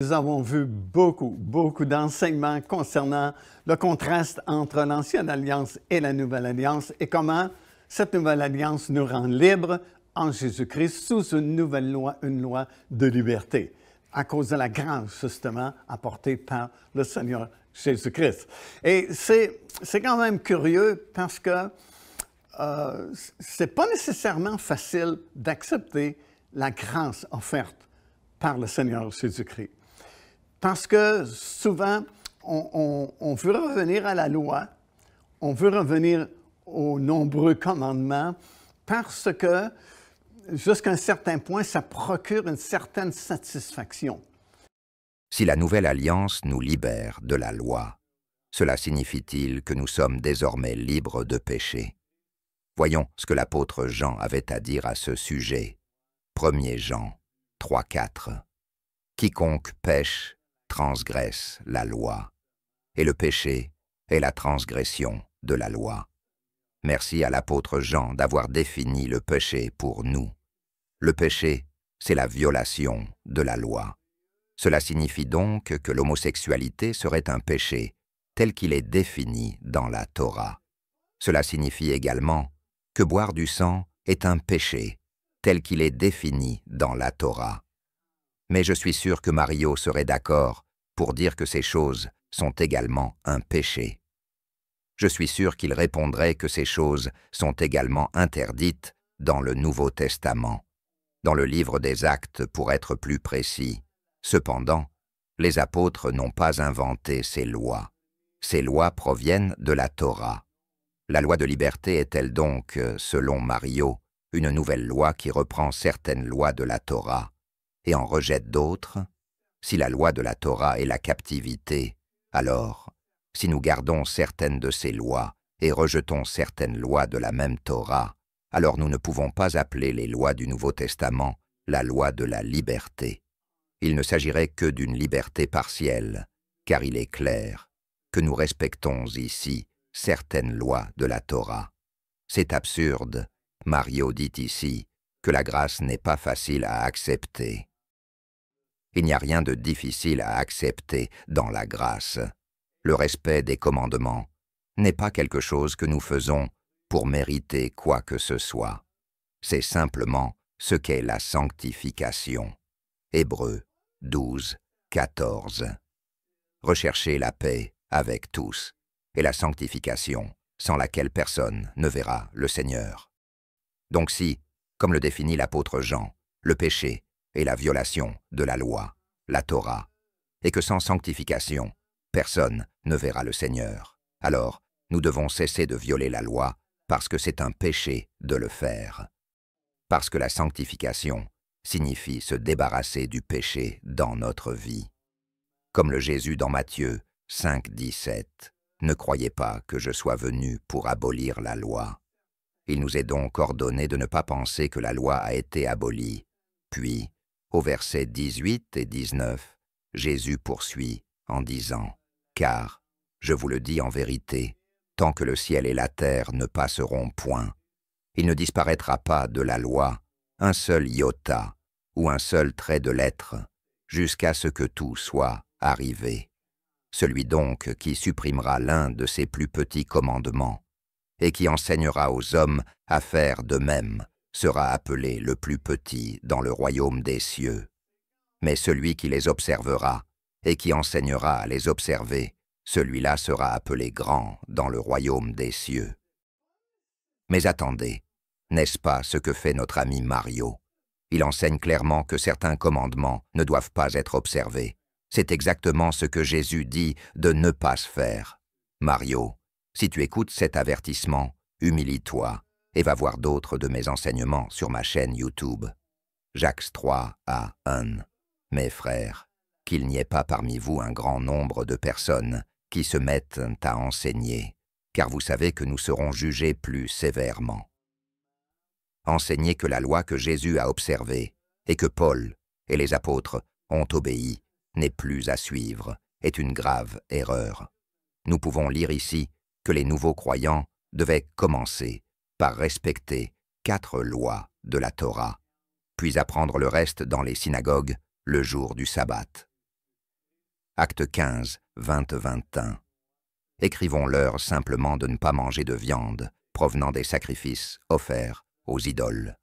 Nous avons vu beaucoup d'enseignements concernant le contraste entre l'Ancienne Alliance et la Nouvelle Alliance et comment cette Nouvelle Alliance nous rend libres en Jésus-Christ sous une loi de liberté, à cause de la grâce, justement, apportée par le Seigneur Jésus-Christ. Et c'est quand même curieux parce que c'est pas nécessairement facile d'accepter la grâce offerte par le Seigneur Jésus-Christ. Parce que souvent, on veut revenir à la loi, on veut revenir aux nombreux commandements, parce que, jusqu'à un certain point, ça procure une certaine satisfaction. Si la Nouvelle Alliance nous libère de la loi, cela signifie-t-il que nous sommes désormais libres de péché? Voyons ce que l'apôtre Jean avait à dire à ce sujet. 1er Jean 3,4. Quiconque pêche transgresse la loi, et le péché est la transgression de la loi. Merci à l'apôtre Jean d'avoir défini le péché pour nous. Le péché, c'est la violation de la loi. Cela signifie donc que l'homosexualité serait un péché tel qu'il est défini dans la Torah. Cela signifie également que boire du sang est un péché tel qu'il est défini dans la Torah. Mais je suis sûr que Mario serait d'accord pour dire que ces choses sont également un péché. Je suis sûr qu'il répondrait que ces choses sont également interdites dans le Nouveau Testament, dans le livre des Actes pour être plus précis. Cependant, les apôtres n'ont pas inventé ces lois. Ces lois proviennent de la Torah. La loi de liberté est-elle donc, selon Mario, une nouvelle loi qui reprend certaines lois de la Torah et en rejette d'autres? Si la loi de la Torah est la captivité, alors, si nous gardons certaines de ces lois et rejetons certaines lois de la même Torah, alors nous ne pouvons pas appeler les lois du Nouveau Testament la loi de la liberté. Il ne s'agirait que d'une liberté partielle, car il est clair que nous respectons ici certaines lois de la Torah. C'est absurde. Mario dit ici que la grâce n'est pas facile à accepter. Il n'y a rien de difficile à accepter dans la grâce. Le respect des commandements n'est pas quelque chose que nous faisons pour mériter quoi que ce soit. C'est simplement ce qu'est la sanctification. Hébreux 12, 14. Recherchez la paix avec tous et la sanctification, sans laquelle personne ne verra le Seigneur. Donc si, comme le définit l'apôtre Jean, le péché est la violation de la loi, la Torah, et que sans sanctification, personne ne verra le Seigneur, alors nous devons cesser de violer la loi parce que c'est un péché de le faire. Parce que la sanctification signifie se débarrasser du péché dans notre vie. Comme le Jésus dans Matthieu 5, 17, « Ne croyez pas que je sois venu pour abolir la loi. » Il nous est donc ordonné de ne pas penser que la loi a été abolie. Puis, au verset 18 et 19, Jésus poursuit en disant « Car, je vous le dis en vérité, tant que le ciel et la terre ne passeront point, il ne disparaîtra pas de la loi un seul iota ou un seul trait de lettre, jusqu'à ce que tout soit arrivé. Celui donc qui supprimera l'un de ces plus petits commandements et qui enseignera aux hommes à faire de même sera appelé le plus petit dans le royaume des cieux. Mais celui qui les observera et qui enseignera à les observer, celui-là sera appelé grand dans le royaume des cieux. Mais attendez, n'est-ce pas ce que fait notre ami Mario? Il enseigne clairement que certains commandements ne doivent pas être observés. C'est exactement ce que Jésus dit de ne pas se faire. Mario, si tu écoutes cet avertissement, humilie-toi et va voir d'autres de mes enseignements sur ma chaîne YouTube. Jacques 3 à 1. Mes frères, qu'il n'y ait pas parmi vous un grand nombre de personnes qui se mettent à enseigner, car vous savez que nous serons jugés plus sévèrement. Enseigner que la loi que Jésus a observée et que Paul et les apôtres ont obéi n'est plus à suivre, est une grave erreur. Nous pouvons lire ici que les nouveaux croyants devaient commencer par respecter 4 lois de la Torah, puis apprendre le reste dans les synagogues le jour du sabbat. Acte 15, 20-21. Écrivons-leur simplement de ne pas manger de viande provenant des sacrifices offerts aux idoles,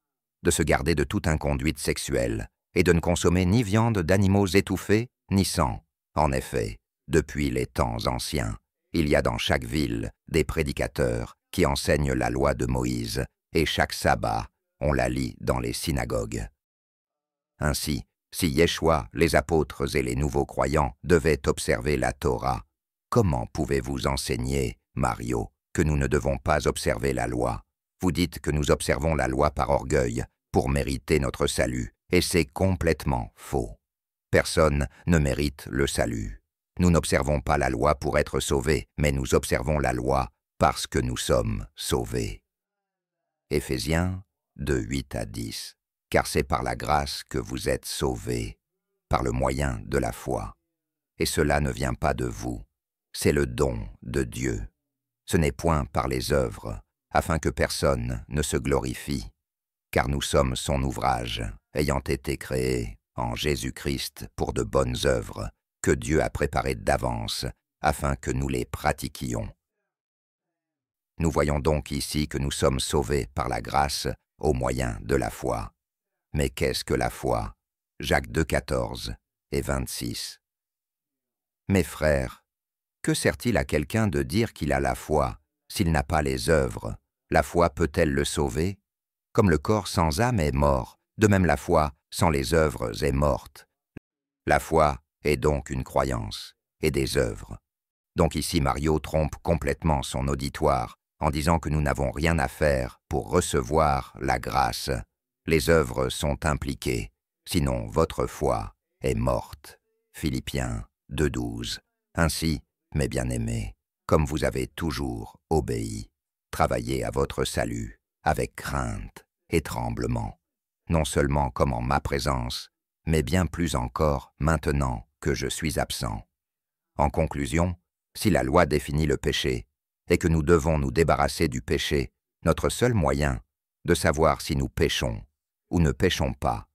de se garder de toute inconduite sexuelle et de ne consommer ni viande d'animaux étouffés, ni sang. En effet, depuis les temps anciens, il y a dans chaque ville des prédicateurs qui enseignent la loi de Moïse, et chaque sabbat, on la lit dans les synagogues. Ainsi, si Yeshua, les apôtres et les nouveaux croyants devaient observer la Torah, comment pouvez-vous enseigner, Mario, que nous ne devons pas observer la loi? Vous dites que nous observons la loi par orgueil, pour mériter notre salut, et c'est complètement faux. Personne ne mérite le salut. Nous n'observons pas la loi pour être sauvés, mais nous observons la loi parce que nous sommes sauvés. Éphésiens 2, 8-10. Car c'est par la grâce que vous êtes sauvés, par le moyen de la foi. Et cela ne vient pas de vous, c'est le don de Dieu. Ce n'est point par les œuvres, afin que personne ne se glorifie, car nous sommes son ouvrage, ayant été créés en Jésus-Christ pour de bonnes œuvres, que Dieu a préparées d'avance, afin que nous les pratiquions. Nous voyons donc ici que nous sommes sauvés par la grâce au moyen de la foi. Mais qu'est-ce que la foi? Jacques 2, 14 et 26. Mes frères, que sert-il à quelqu'un de dire qu'il a la foi s'il n'a pas les œuvres? La foi peut-elle le sauver? Comme le corps sans âme est mort, de même la foi sans les œuvres est morte. La foi est donc une croyance et des œuvres. Donc ici Mario trompe complètement son auditoire en disant que nous n'avons rien à faire pour recevoir la grâce. Les œuvres sont impliquées, sinon votre foi est morte. Philippiens 2,12. Ainsi, mes bien-aimés, comme vous avez toujours obéi, travaillez à votre salut avec crainte et tremblement, non seulement comme en ma présence, mais bien plus encore maintenant que je suis absent. En conclusion, si la loi définit le péché, et que nous devons nous débarrasser du péché, notre seul moyen de savoir si nous péchons ou ne péchons pas,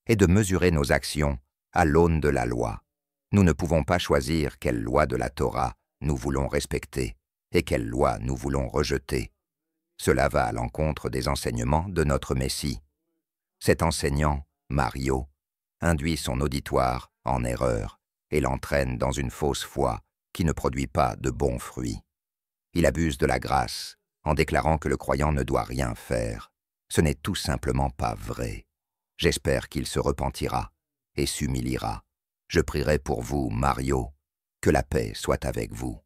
est de mesurer nos actions à l'aune de la loi. Nous ne pouvons pas choisir quelle loi de la Torah nous voulons respecter et quelle loi nous voulons rejeter. Cela va à l'encontre des enseignements de notre Messie. Cet enseignant, Mario, induit son auditoire en erreur et l'entraîne dans une fausse foi qui ne produit pas de bons fruits. Il abuse de la grâce en déclarant que le croyant ne doit rien faire. Ce n'est tout simplement pas vrai. J'espère qu'il se repentira et s'humiliera. Je prierai pour vous, Mario, que la paix soit avec vous.